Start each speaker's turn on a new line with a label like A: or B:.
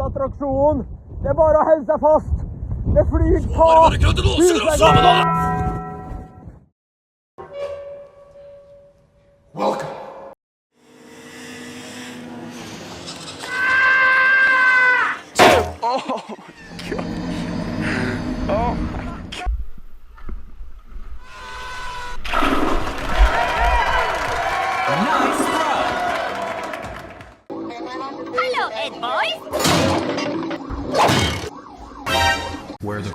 A: attraksjon. Det er bare å holde seg fast. Det flyr på.
B: Welcome. Oh my God. Oh my God.
C: Nice run.
D: Hello, Ed boys.
B: Where the